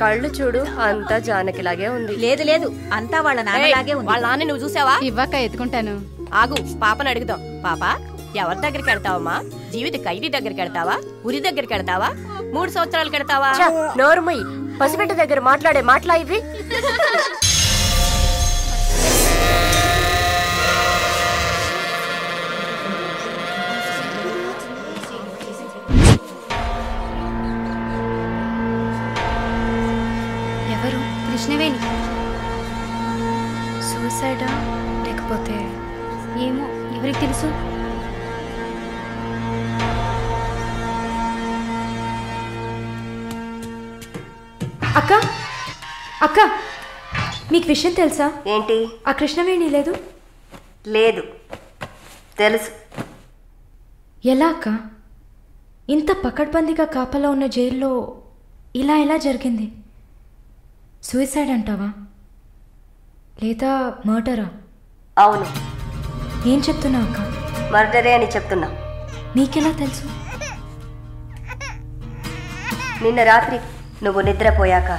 కళ్ళు చూడు అంతా జానకిలాగే ఉంది. లేదు లేదు, అంతా వాళ్ళ నాన్నలాగే ఉంది. వాళ్ళ నాన్న నువ్వు చూసావా? ఇవ్వక ఎత్తుకుంటాను. ఆగు, పాపని అడుగుదాం. పాప, ఎవరి దగ్గరికి వెళ్తావమ్మా? జీవిత ఖైదీ దగ్గరికి వెళ్తావా? ఉరి దగ్గరికి వెళ్తావా? 3 సంవత్సరాలకు వెళ్తావా? నోర్మయ్యి, పసిబిడ్డ దగ్గర మాట్లాడే మాటలా ఇవి? ఎవరు? కృష్ణవేణి. సూసైడా లేకపోతే ఏమో, ఎవరికి తెలుసు? అక్క అక్క, మీకు విషయం తెలుసా? ఏంటి? ఆ కృష్ణవేణి లేదు. లేదు, తెలుసు. ఎలా అక్క? ఇంత పకడ్బందీగా కాపలా ఉన్న జైల్లో ఇలా ఎలా జరిగింది? సూసైడ్ అంటావా లేదా మర్డరా? అవును. ఏం చెప్తున్నావు అక్క? మర్డరే అని చెప్తున్నా. నీకెలా తెలుసు? నిన్న రాత్రి నువ్వు నిద్రపోయాక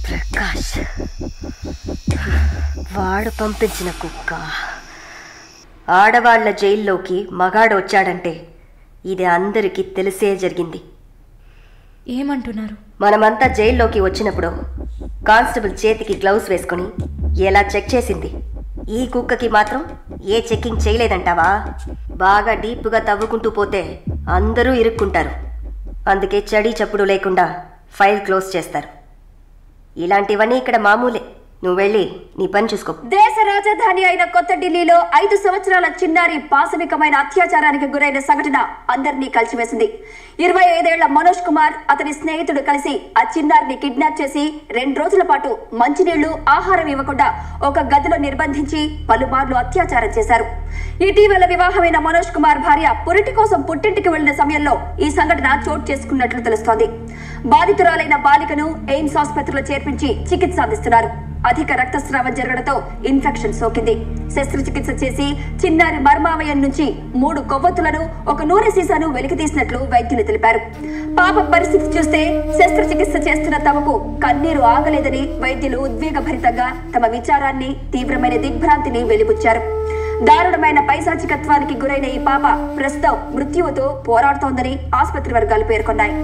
ప్రకాష్ వాడు పంపించిన కుక్క. ఆడవాళ్ల జైల్లోకి మగాడు వచ్చాడంటే ఇది అందరికీ తెలిసే జరిగింది. ఏమంటున్నారు? మనమంతా జైల్లోకి వచ్చినప్పుడు కానిస్టేబుల్ చేతికి గ్లౌస్ వేసుకుని ఎలా చెక్ చేసింది, ఈ కుక్కకి మాత్రం ఏ చెక్కింగ్ చేయలేదంటావా? బాగా డీప్గా తవ్వుకుంటూ పోతే అందరూ ఇరుక్కుంటారు. అందుకే చడి చప్పుడు లేకుండా ఫైల్ క్లోజ్ చేస్తారు. ఇలాంటివన్నీ ఇక్కడ మామూలే. నువ్వు వెళ్ళి నీ పని చూసుకో. దేశ రాజధాని అయిన కొత్త ఢిల్లీలో 5 సంవత్సరాల చిన్నారి పాశవికమైన అత్యాచారానికి గురైన సంఘటన అందరినీ కలిసివేసింది. 25 ఏళ్ల మనోజ్ కుమార్, అతని స్నేహితుడు కలిసి ఆ చిన్నారిని కిడ్నాప్ చేసి 2 రోజుల పాటు మంచినీళ్లు, ఆహారం ఇవ్వకుండా ఒక గదిలో నిర్బంధించి పలుమార్లు అత్యాచారం చేశారు. ఇటీవల వివాహమైన మనోజ్ కుమార్ భార్య పురిటి కోసం పుట్టింటికి వెళ్లిన సమయంలో ఈ సంఘటన చోటు చేసుకున్నట్లు తెలుస్తోంది. బాధితురాలైన బాలికను ఎయిమ్స్ ఆసుపత్రిలో చేర్పించి చికిత్స అందిస్తున్నారు. అధిక రక్తస్రావం జరగడంతో ఇన్ఫెక్షన్ సోకింది. శస్త్రచికిత్స చేసి చిన్నారి మర్మావయం నుంచి 3 కొవ్వొత్తులను, ఒక నూనె సీసాను వెలికితీసినట్లు వైద్యులు తెలిపారు. పాప పరిస్థితి చూస్తే శస్త్రచికిత్స చేస్తున్న తమకు కన్నీరు ఆగలేదని వైద్యులు ఉద్వేగభరితంగా తమ విచారాన్ని, తీవ్రమైన దిగ్భ్రాంతిని వెలిబుచ్చారు. దారుణమైన పైశాచికత్వానికి గురైన ఈ పాప ప్రస్తుతం మృత్యువుతో పోరాడుతోందని ఆసుపత్రి వర్గాలు పేర్కొన్నాయి.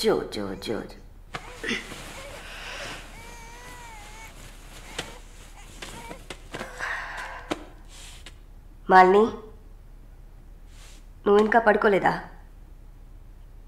జో జో జో మాలిని, నువ్వు ఇంకా పడుకోలేదా?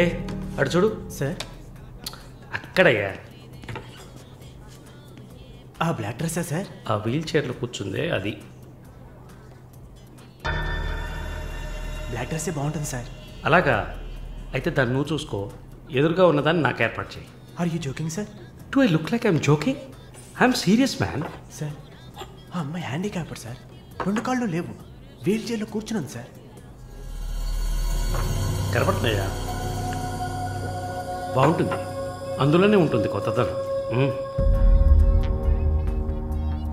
ఏ అటు చూడు. సార్ అక్కడయ్యా. ఆ బ్లాక్ డ్రెస్సా సార్? ఆ వీల్ చైర్లో కూర్చుందే అది. బ్లాక్ డ్రెస్సే బాగుంటుంది సార్. అలాగా? అయితే దాన్ని నువ్వు చూసుకో, ఎదురుగా ఉన్నదాన్ని నాకు ఏర్పాటు చేయి. Are you joking sir? Do I look like I'm joking? I'm serious man. Sir ఆ అమ్మాయి హ్యాండిక్యాప్డ్ సార్, 2 కాళ్ళు లేవు, వీల్ చైర్లో కూర్చున్నాను సార్. కనపడుతున్నాయా? బాగుంటుంది, అందులోనే ఉంటుంది కొత్తదనం.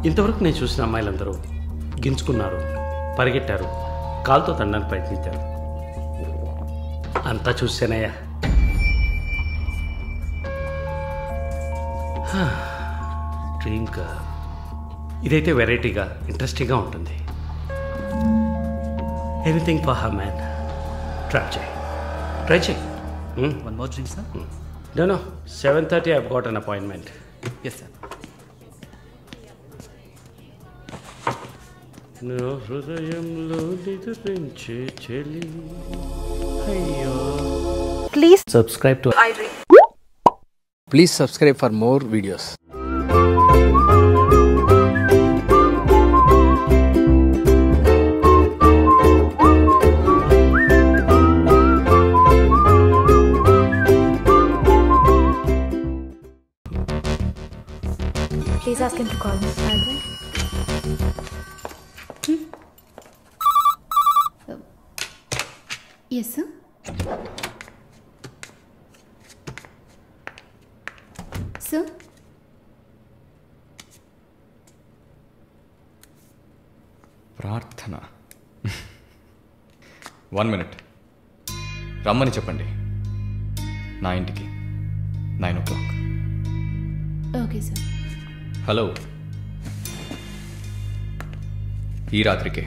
ఇంతవరకు నేను చూసిన అమ్మాయిలందరూ గింజుకున్నారు, పరిగెట్టారు, కాలుతో తండడానికి ప్రయత్నించారు. అంతా చూసానయ్యా. Dream girl. ఇదైతే వెరైటీగా ఇంట్రెస్టింగ్గా ఉంటుంది. Anything for her man. Try చేయి. One more drink, sir? No. 7:30 I've got an appointment. Yes, sir. నా హృదయంలో నిద్రించే చెలి. అయ్యో. Please subscribe to Please subscribe for more videos. Please ask him to call me. Yes, sir. Sir? ప్రార్థన. 1 minute. రమ్మని చెప్పండి నా ఇంటికి 9 o'clock. Okay, sir. హలో, ఈ రాత్రికే.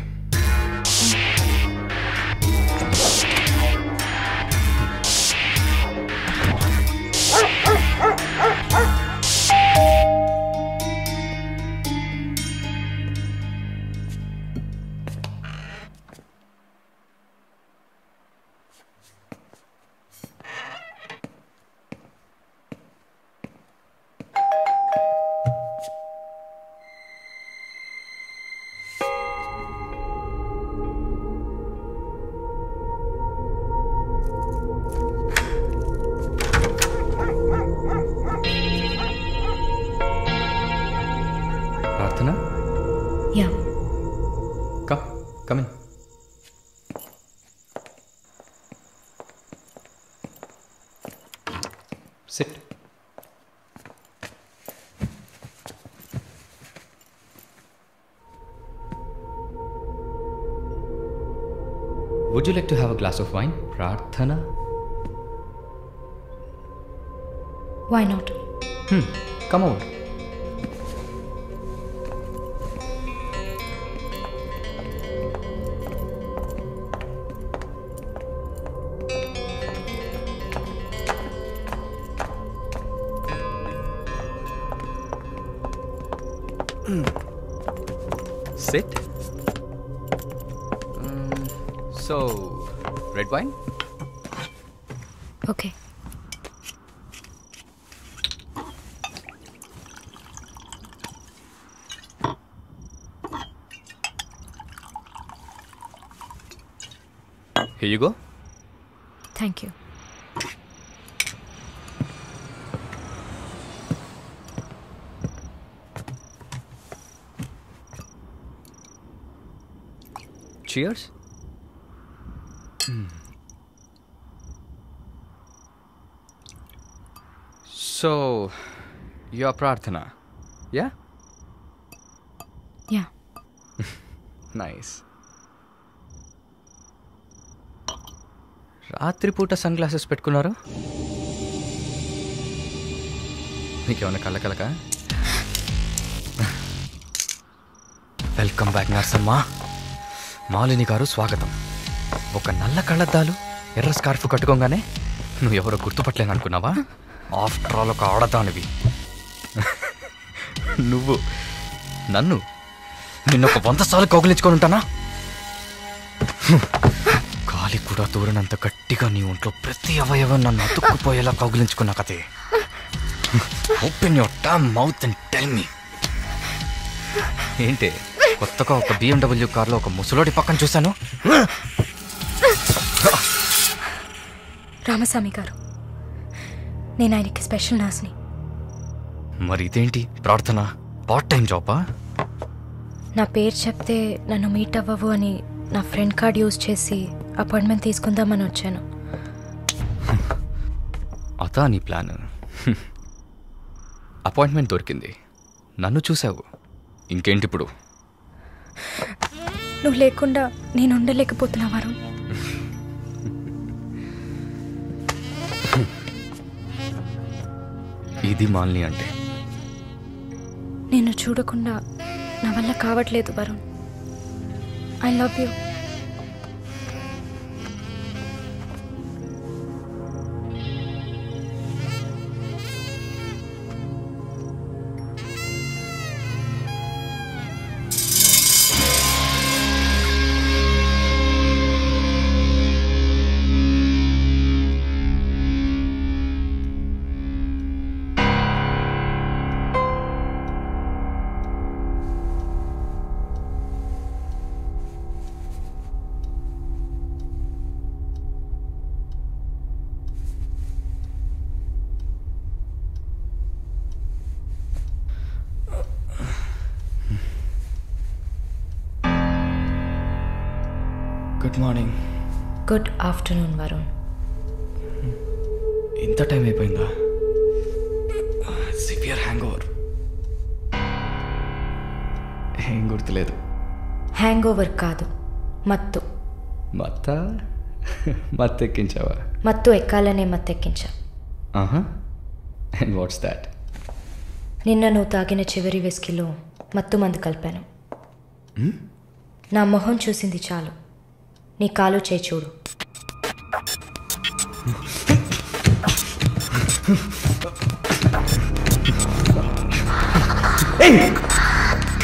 ప్రార్థన. Yeah. Come in. Sit. Would you like to have a glass of wine, Prarthana? Why not? Come over. Sit. So, red wine? Okay. Here you go. Thank you. Cheers. So, you're Prarthana, yeah? Yeah. Nice. రాత్రిపూట sunglasses పెట్టుకున్నారు? మీకేమన్నా కళ్ళకలక? Welcome back Narsamma. Malini garu స్వాగతం. ఒక నల్ల కళ్ళద్దాలు, ఎర్ర scarf కట్టుకోగానే నువ్వు ఎవరో గుర్తుపట్టలేను అనుకున్నావా? ఆఫ్టర్ ఆల్ ఒక ఆడదానివి. నువ్వు నన్ను నిన్నొక 100 సార్లు కౌగిలించుకొని ఉంటానా? గాలి కూడా దూరనంత గట్టిగా నీ ఒంట్లో ప్రతి అవయవం నన్ను అతుక్కుపోయేలా కౌగిలించుకున్న కథే. Open your damn mouth and tell me. ఏంటి కొత్తగా ఒక BMW కార్లో ఒక ముసలోడి పక్కన చూశాను. రామస్వామి గారు, నేను ఆయనకి స్పెషల్ నర్స్ని. మరి ఇదేంటి ప్రార్థన? పార్ట్ టైం జాబా? నా పేరు చెప్తే నన్ను మీట్ అవ్వవు అని నా ఫ్రెండ్ కార్డ్ యూజ్ చేసి అపాయింట్మెంట్ తీసుకుందామని వచ్చాను. అదా నీ ప్లాన్? అపాయింట్మెంట్ దొరికింది, నన్ను చూసావు, ఇంకేంటి ఇప్పుడు? నువ్వు లేకుండా నేను ఉండలేకపోతున్నా వరుణ్. ఇది మాలిని అంటే. నిన్ను చూడకుండా నా వల్ల కావట్లేదు Varun. I love you. Good morning. Good afternoon Varun. ఇంత టైం అయిపోయిందా? Severe hangover. ఏం గుర్తులేదు. హ్యాంగ్ ఓవర్ కాదు, మత్తు. మత్తెక్కించావా? మత్తు ఎక్కాలనే మత్తెక్కించా. And what's that? నిన్న నువ్వు తాగిన చివరి విస్కీలో మత్తు మందు కలిపాను. నా మొహం చూసింది చాలు, నీ కాలు చేయి చూడు.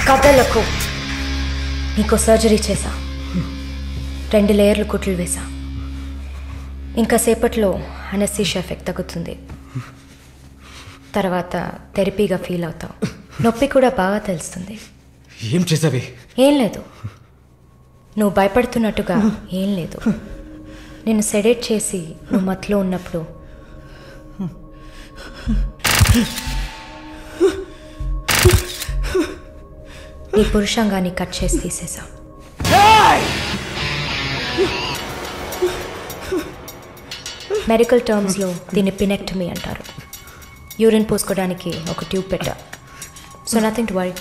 కథలకు నీకు సర్జరీ చేశా, 2 లేయర్లు కుట్లు వేసా. ఇంకా సేపట్లో అనస్థీషియా ఎఫెక్ట్ తగ్గుతుంది. తర్వాత థెరపీగా ఫీల్ అవుతావు. నొప్పి కూడా బాగా తెలుస్తుంది. ఏం చేసావి? ఏం లేదు, నువ్వు భయపడుతున్నట్టుగా ఏం లేదు. నేను సెడేట్ చేసి నువ్వు మత్తులో ఉన్నప్పుడు నీ పురుషాంగాన్ని కట్ చేసి తీసేసా. మెడికల్ టర్మ్స్లో దీన్ని పినెక్టమీ అంటారు. యూరిన్ పోసుకోవడానికి ఒక ట్యూబ్ పెట్టా. So nothing to worry.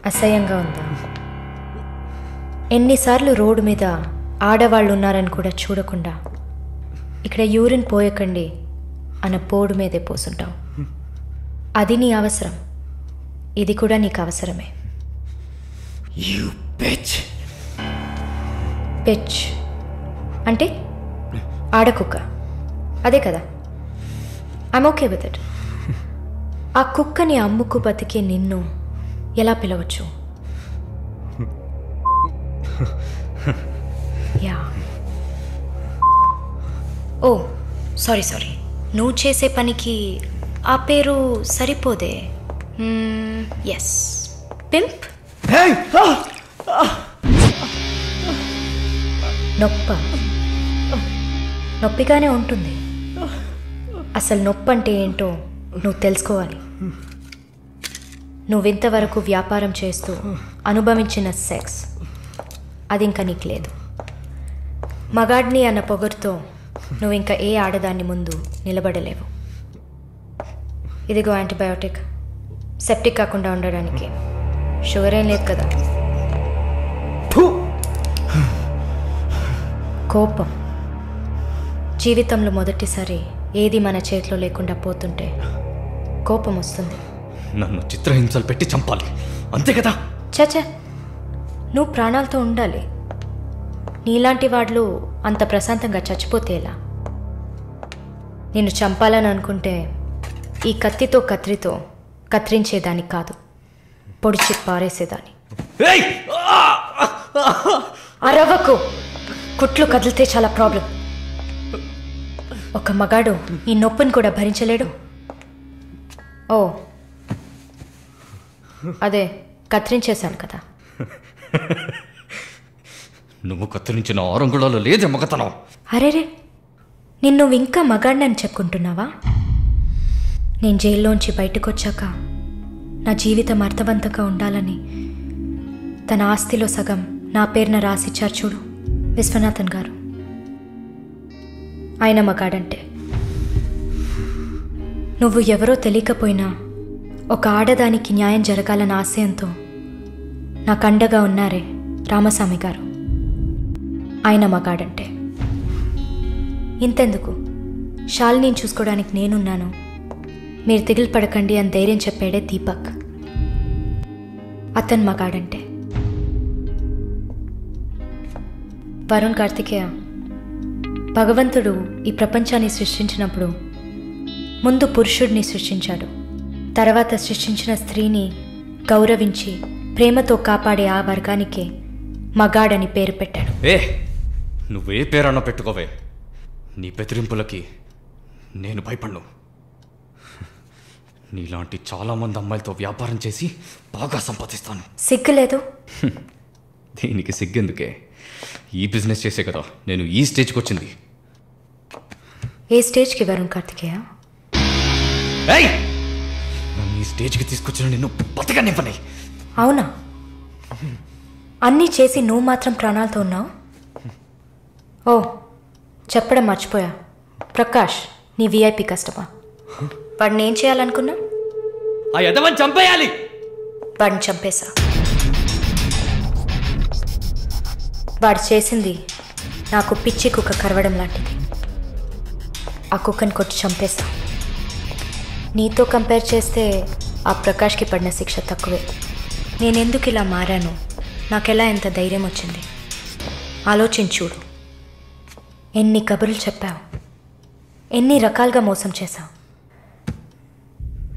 అసహ్యంగా ఉందా? ఎన్నిసార్లు రోడ్డు మీద ఆడవాళ్ళు ఉన్నారని కూడా చూడకుండా ఇక్కడ యూరిన్ పోయకండి అన్న బోర్డు మీదే పోసుంటావు. అది నీ అవసరం, ఇది కూడా నీకు అవసరమే. పిచ్ అంటే ఆడకుక్క, అదే కదా? I'm okay with it. ఆ కుక్కని అమ్ముకు బతికే నిన్ను ఎలా పిలవచ్చు? యా. ఓ సారీ, నువ్వు చేసే పనికి ఆ పేరు సరిపోదే. Yes, pimp. నొప్పిగానే ఉంటుంది. అసలు నొప్పి అంటే ఏంటో నువ్వు తెలుసుకోవాలి. నువ్వు ఇంతవరకు వ్యాపారం చేస్తూ అనుభవించిన సెక్స్ అది ఇంకా నీకు లేదు. మగాడిని అన్న పొగరుతో నువ్వు ఇంకా ఏ ఆడదాన్ని ముందు నిలబడలేవు. ఇదిగో యాంటీబయోటిక్, సెప్టిక్ కాకుండా ఉండడానికి. షుగర్ ఏం లేదు కదా? కోపం. జీవితంలో మొదటిసారి ఏది మన చేతిలో లేకుండా పోతుంటే కోపం వస్తుంది. నన్ను చిత్రహింసలు పెట్టి చంపాలి, అంతే కదా? చచ్చా, నువ్వు ప్రాణాలతో ఉండాలి. నీలాంటి వాళ్ళు అంత ప్రశాంతంగా చచ్చిపోతే ఎలా? నిన్ను చంపాలని అనుకుంటే ఈ కత్తితో కత్తిరించేదానికి కాదు, పొడిచి పారేసేదాన్ని. అరవకు, కుట్లు కదిలితే చాలా ప్రాబ్లం. ఒక మగాడు ఈ నొప్పిని కూడా భరించలేడు. ఓ అదే కత్తిరించేశాను కదా. నువ్వు కత్తిరించిన 6 అంగుళాలు లేదే మగతనం. అరేరే, నిన్ను ఇంకా మగాడినని చెప్పుకుంటున్నావా? నేను జైల్లోంచి బయటకు వచ్చాక నా జీవితం అర్థవంతంగా ఉండాలని తన ఆస్తిలో సగం నా పేరున రాసిచ్చారు చూడు విశ్వనాథన్ గారు. ఆయన మగాడంటే. నువ్వు ఎవరో తెలియకపోయినా ఒక ఆడదానికి న్యాయం జరగాలన్న ఆశయంతో నాకు అండగా ఉన్నారే రామస్వామి గారు, ఆయన మగాడంటే. ఇంతెందుకు, శాలిని చూసుకోవడానికి నేనున్నాను, మీరు దిగులు పడకండి అని ధైర్యం చెప్పాడే దీపక్, అతను మగాడంటే. వరుణ్ కార్తికేయ, భగవంతుడు ఈ ప్రపంచాన్ని సృష్టించినప్పుడు ముందు పురుషుడిని సృష్టించాడు, తర్వాత సృష్టించిన స్త్రీని గౌరవించి ప్రేమతో కాపాడే ఆ వర్గానికే మగాడని పేరు పెట్టాడు. నువ్వే పేరన్నా పెట్టుకోవే, నీ బెదిరింపులకి నేను భయపడ్ను. నీలాంటి చాలామంది అమ్మాయిలతో వ్యాపారం చేసి బాగా సంపాదిస్తాను. సిగ్గులేదు? దీనికి సిగ్గెందుకే, ఈ బిజినెస్ చేసే కదా నేను ఈ స్టేజ్కి వచ్చింది. ఏ స్టేజ్కి వరుణ్ కార్తికేయ? నన్ను ఈ స్టేజ్కి తీసుకొచ్చిన నిన్ను బతకనివ్వని. అవునా? అన్నీ చేసి నువ్వు మాత్రం ప్రాణాలతో ఉన్నావు? ఓ చెప్పడం మర్చిపోయా, ప్రకాష్ నీ విఐపి కస్టమర్. వాడిని ఏం చేయాలనుకున్నా? ఆ యదవని చంపేయాలి. వాడిని చంపేశా. వాడు చేసింది నాకు పిచ్చి కుక్క కరవడం లాంటిది. ఆ కుక్కని కొట్టి చంపేశా. నీతో కంపేర్ చేస్తే ఆ ప్రకాష్కి పడిన శిక్ష తక్కువే. నేనెందుకు ఇలా మారాను, నాకెలా ఎంత ధైర్యం వచ్చింది ఆలోచించూడు. ఎన్ని కబుర్లు చెప్పావు, ఎన్ని రకాలుగా మోసం చేశావు.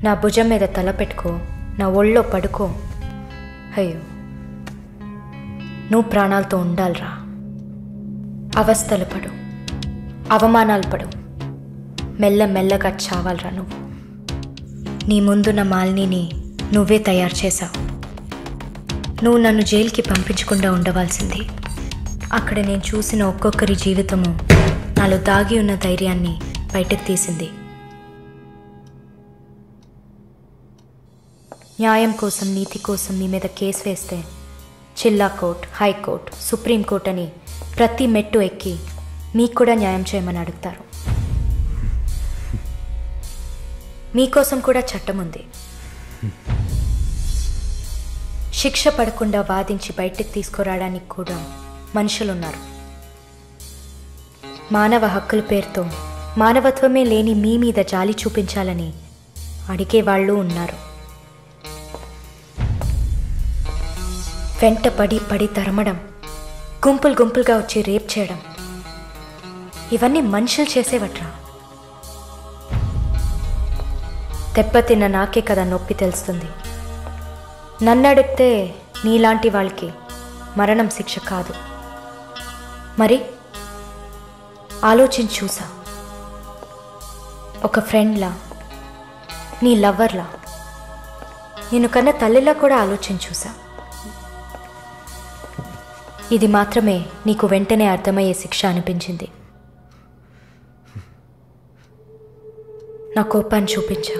నా భుజం మీద తల పెట్టుకో, నా ఒళ్ళో పడుకో. అయ్యో, నువ్వు ప్రాణాలతో ఉండాలిరా. అవస్థలు పడు, అవమానాలు పడు, మెల్లమెల్లగా చావాలిరా నువ్వు. నీ ముందున్న మాలిని నువ్వే తయారు చేశావు. నువ్వు నన్ను జైలుకి పంపించకుండా ఉండవలసింది. అక్కడ నేను చూసిన ఒక్కొక్కరి జీవితము నాలో దాగి ఉన్న ధైర్యాన్ని బయటకు తీసింది. న్యాయం కోసం, నీతి కోసం నీ మీద కేసు వేస్తే జిల్లా కోర్టు, హైకోర్టు, సుప్రీంకోర్టు అని ప్రతి మెట్టు ఎక్కి మీకు కూడా న్యాయం చేయమని అడుగుతారు. మీకోసం కూడా చట్టం ఉంది. శిక్ష పడకుండా వాదించి బయటకు తీసుకురావడానికి కూడా మనుషులున్నారు. మానవ హక్కుల పేరుతో మానవత్వమే లేని మీ మీద జాలి చూపించాలని అడిగేవాళ్ళు ఉన్నారు. వెంట పడి తరమడం, గుంపులు గుంపులుగా వచ్చి రేప్ చేయడం, ఇవన్నీ మనుషులు చేసేవట్రా. దెబ్బతిన్న నాకే కదా నొప్పి తెలుస్తుంది. నన్ను అడిగితే నీలాంటి వాళ్ళకి మరణం శిక్ష కాదు. మరి ఆలోచించి చూసా. ఒక ఫ్రెండ్లా, నీ లవ్వర్లా, నేను కన్నా తల్లిలా కూడా ఆలోచించి చూసా. ఇది మాత్రమే నీకు వెంటనే అర్థమయ్యే శిక్ష అనిపించింది. నా కోపాన్ని చూపించా.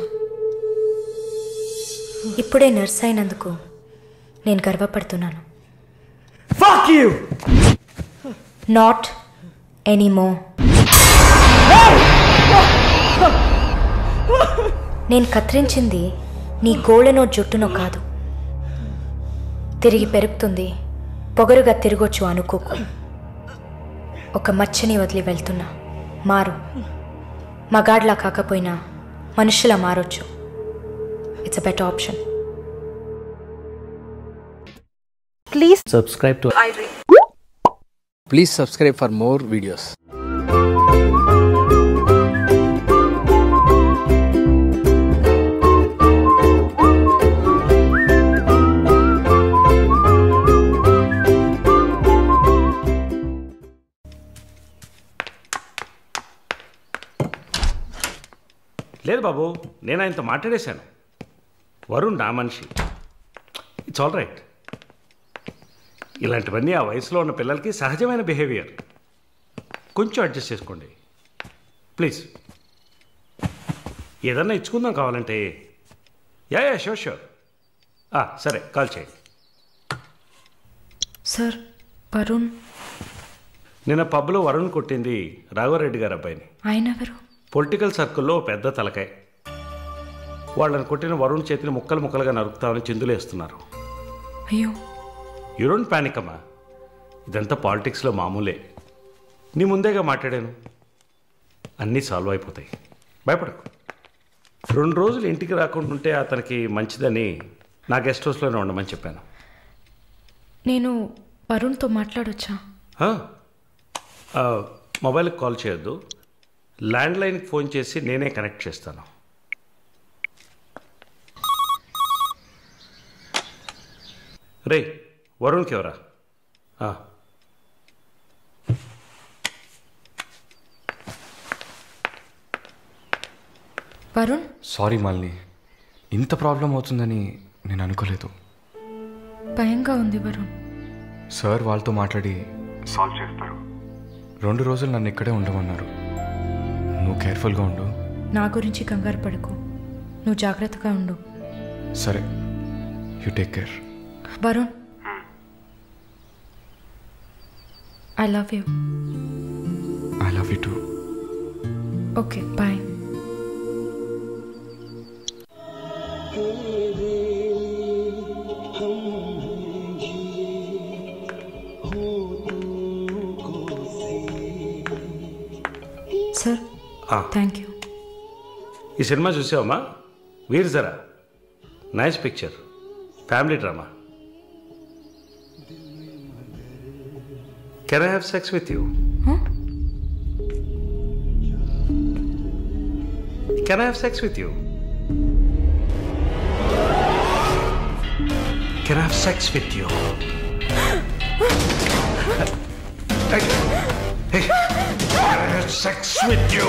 ఇప్పుడే నర్స్ అయినందుకు నేను గర్వపడుతున్నాను. Fuck you! Not anymore. నేను కత్తిరించింది నీ గోళ్ళనో జుట్టునో కాదు. తిరిగి పెరుగుతుంది, పొగరుగా తిరగొచ్చు అనుకోకు. ఒక మచ్చని వదిలి వెళ్తున్నా. మారు. మగాడ్లా కాకపోయినా మనుషులా మారొచ్చు. It's a better option. Please subscribe to iDream. Please subscribe for more videos. లేదు బాబు, నేను ఆయనతో మాట్లాడేశాను. వరుణ్ నా మనిషి. It's all right. ఇలాంటివన్నీ ఆ వయసులో ఉన్న పిల్లలకి సహజమైన బిహేవియర్. కొంచెం అడ్జస్ట్ చేసుకోండి ప్లీజ్. ఏదన్నా ఇచ్చుకుందాం కావాలంటే. Yeah sure sure. సరే, కాల్ చేయండి. సార్, వరుణ్ నిన్న పబ్లో వరుణ్ కొట్టింది రాఘవరెడ్డి గారు అబ్బాయిని. ఆయన ఎవరు? పొలిటికల్ సర్కిల్లో పెద్ద తలకాయ. వాళ్ళని కొట్టిన వరుణ్ చేతిని ముక్కలు ముక్కలుగా నరుకుతామని చిందులేస్తున్నారు. అయ్యో, యూ డోంట్ పానిక్ అమ్మా. ఇదంతా పాలిటిక్స్లో మామూలే. నీ ముందేగా మాట్లాడాను. అన్నీ సాల్వ్ అయిపోతాయి, భయపడకు. 2 రోజులు ఇంటికి రాకుండా ఉంటే అతనికి మంచిదని నా గెస్ట్ హౌస్లోనే ఉండమని చెప్పాను. నేను వరుణ్తో మాట్లాడొచ్చా? మొబైల్కి కాల్ చేయొద్దు. ల్యాండ్లైన్కి ఫోన్ చేసి నేనే కనెక్ట్ చేస్తాను. రే, వరుణ్కి ఎవరా? వరుణ్, సారీ మాలిని, ఇంత ప్రాబ్లం అవుతుందని నేను అనుకోలేదు. భయంగా ఉంది వరుణ్. సార్ వాళ్ళతో మాట్లాడి సాల్వ్ చేస్తారు. 2 రోజులు నన్ను ఇక్కడే ఉండమన్నారు. నువ్వు కేర్ఫుల్గా ఉండు. నా గురించి కంగారు పడకు, నువ్వు జాగ్రత్తగా ఉండు. సరే, you take care. Varun, I love you. I love you too. Okay, bye. Sir, thank you. ఈ సినిమా చూసావమ్మా? Veer Zaara. Nice picture, family drama. Can I have sex with you? Can I have sex with you? Can I have sex with you? Hey, can I have sex with you?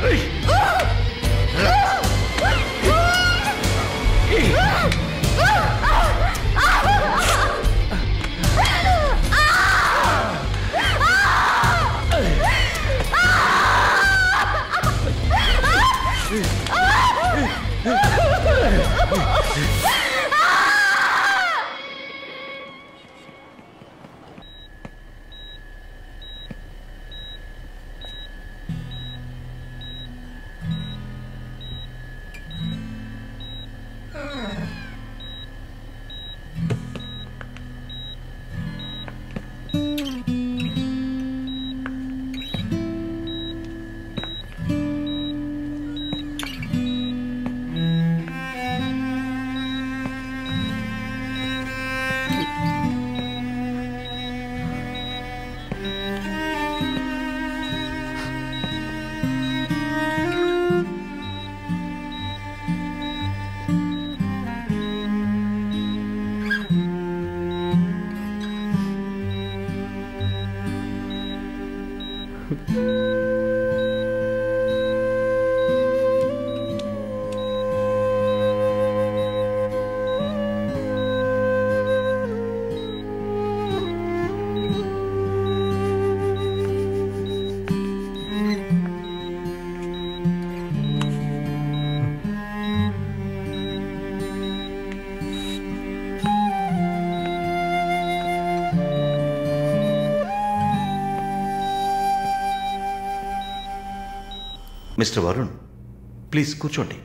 Hey! Mister Varun, please కూర్చోండి.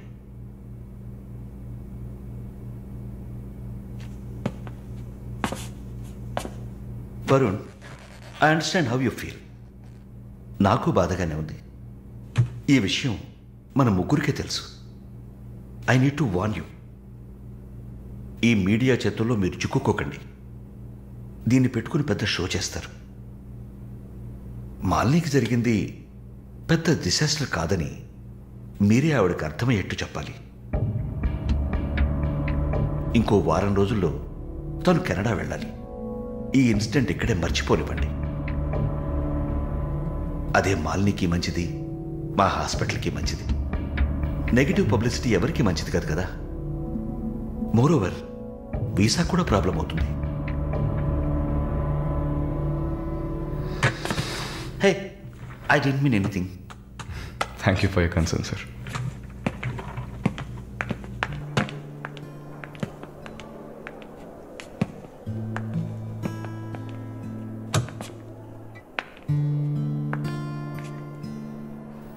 Varun, I understand how you feel. నాకు బాధగానే ఉంది. ఈ విషయం మన ముగ్గురికే తెలుసు. I need to warn you. ఈ మీడియా చేతుల్లో మీరు చిక్కుకోకండి. దీన్ని పెట్టుకుని పెద్ద షో చేస్తారు. మాలినికి జరిగింది పెద్ద డిసాస్టర్ కాదని మీరే ఆవిడకి అర్థమయ్యేట్టు చెప్పాలి. ఇంకో వారం రోజుల్లో తను కెనడా వెళ్ళాలి. ఈ ఇన్సిడెంట్ ఇక్కడే మర్చిపోనివ్వండి. అదే మాలినికి మంచిది, మా హాస్పిటల్కి మంచిది. నెగిటివ్ పబ్లిసిటీ ఎవరికి మంచిది కాదు కదా. మోరోవర్, వీసా కూడా ప్రాబ్లం అవుతుంది. Hey, I don't mean anything. Thank you for your concern, sir.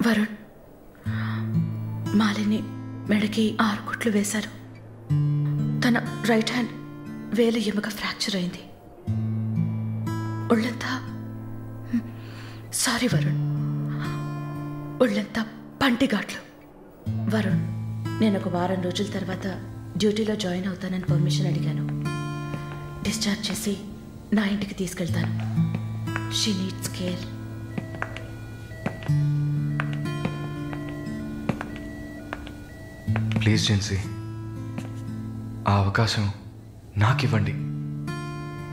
Varun, Malini మెడకి 6 కుట్లు వేశారు. తన రైట్ హ్యాండ్ వేలు ఎముక ఫ్రాక్చర్ అయింది. ఒళ్ళంతా సారీ వరుణ్, ఒళ్ళంతా పంటిఘాట్లు. వరుణ్, నేను ఒక వారం రోజుల తర్వాత డ్యూటీలో జాయిన్ అవుతానని పర్మిషన్ అడిగాను. డిశ్చార్జ్ చేసి నా ఇంటికి తీసుకెళ్తాను. She needs care. Please Gen Z, ఆ అవకాశం నాకు ఇవ్వండి.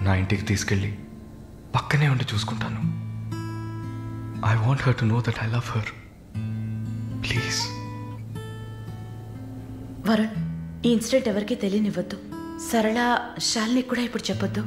నా ఇంటికి తీసుకెళ్ళి పక్కనే ఉండి చూసుకుంటాను. I want her to know that I love her. Please. Varun, ఈ ఇన్సిడెంట్ ఎవరికీ తెలియనివ్వద్దు. సరళ, శాలిని కూడా ఇప్పుడు చెప్పొద్దు.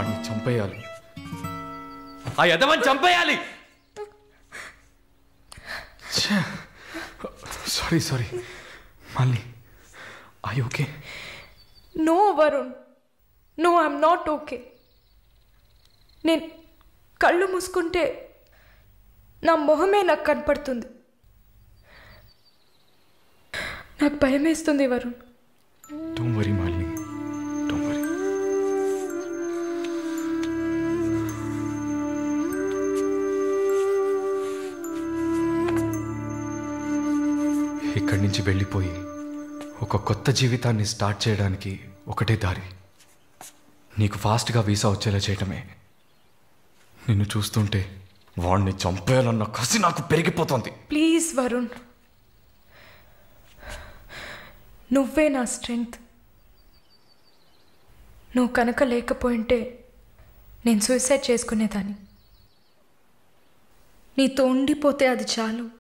వాడిని చంపేయాలి, ఆ యదవని చంపేయాలి. Sorry Malini, I okay? No Varun, no, I'm not okay. నేను కళ్ళు మూసుకుంటే నా మొహమే నాకు కనపడుతుంది. నాకు భయం వేస్తుంది Varun. Don't worry Malini, don't worry. ఇక్కడి నుంచి వెళ్ళిపోయి ఒక కొత్త జీవితాన్ని స్టార్ట్ చేయడానికి ఒకటే దారి, నీకు ఫాస్ట్గా వీసా వచ్చేలా చేయటమే. నిన్ను చూస్తుంటే వాడిని చంపేయాలన్న కసి నాకు పెరిగిపోతుంది. ప్లీజ్ వరుణ్, నువ్వే నా స్ట్రెంగ్త్. నువ్వు కనుక లేకపోయింటే నేను సూసైడ్ చేసుకునేదాన్ని. నీతో ఉండిపోతే అది చాలు.